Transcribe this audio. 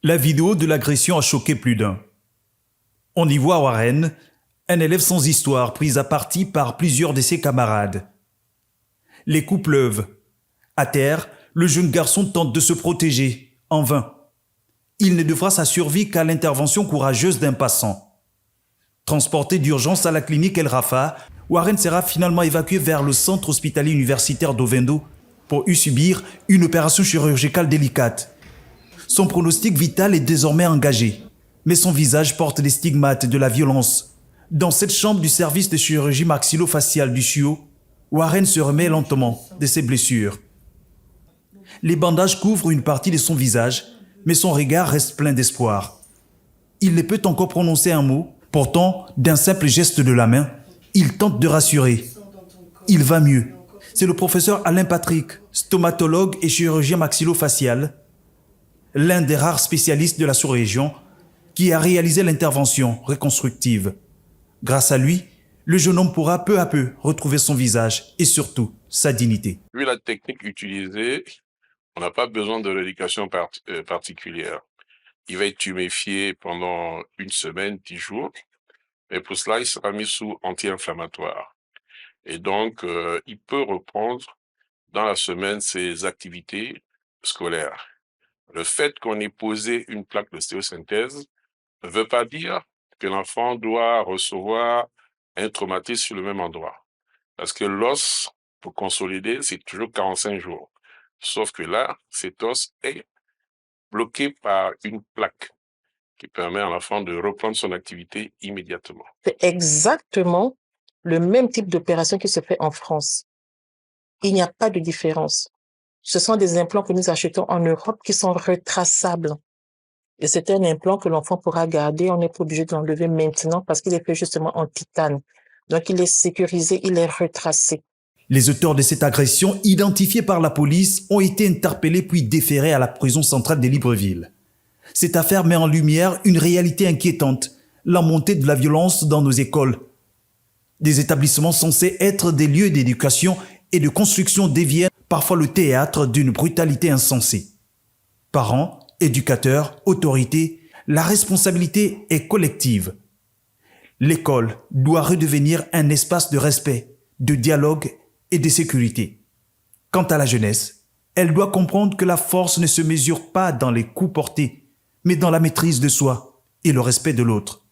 La vidéo de l'agression a choqué plus d'un. On y voit Warren, un élève sans histoire pris à partie par plusieurs de ses camarades. Les coups pleuvent. À terre, le jeune garçon tente de se protéger, en vain. Il ne devra sa survie qu'à l'intervention courageuse d'un passant. Transporté d'urgence à la clinique El Rafa, Warren sera finalement évacué vers le centre hospitalier universitaire d'Ovendo pour y subir une opération chirurgicale délicate. Son pronostic vital est désormais engagé, mais son visage porte les stigmates de la violence. Dans cette chambre du service de chirurgie maxillofaciale du CHUO, Warren se remet lentement de ses blessures. Les bandages couvrent une partie de son visage, mais son regard reste plein d'espoir. Il ne peut encore prononcer un mot, pourtant, d'un simple geste de la main, il tente de rassurer. Il va mieux. C'est le professeur Alain Patrick, stomatologue et chirurgien maxillofacial, l'un des rares spécialistes de la sous-région, qui a réalisé l'intervention reconstructive. Grâce à lui, le jeune homme pourra peu à peu retrouver son visage et surtout sa dignité. Vu la technique utilisée, on n'a pas besoin de l'éducation particulière. Il va être huméfié pendant 1 semaine, 10 jours, et pour cela, il sera mis sous anti-inflammatoire. Et donc, il peut reprendre dans la semaine ses activités scolaires. Le fait qu'on ait posé une plaque d'ostéosynthèse ne veut pas dire que l'enfant doit recevoir un traumatisme sur le même endroit. Parce que l'os, pour consolider, c'est toujours 45 jours. Sauf que là, cet os est bloqué par une plaque qui permet à l'enfant de reprendre son activité immédiatement. C'est exactement le même type d'opération qui se fait en France. Il n'y a pas de différence. Ce sont des implants que nous achetons en Europe qui sont retraçables. Et c'est un implant que l'enfant pourra garder. On n'est pas obligé de l'enlever maintenant parce qu'il est fait justement en titane. Donc, il est sécurisé, il est retracé. Les auteurs de cette agression, identifiés par la police, ont été interpellés puis déférés à la prison centrale de Libreville. Cette affaire met en lumière une réalité inquiétante, la montée de la violence dans nos écoles. Des établissements censés être des lieux d'éducation et de construction deviennent parfois le théâtre d'une brutalité insensée. Parents, éducateurs, autorités, la responsabilité est collective. L'école doit redevenir un espace de respect, de dialogue et de sécurité. Quant à la jeunesse, elle doit comprendre que la force ne se mesure pas dans les coups portés, mais dans la maîtrise de soi et le respect de l'autre.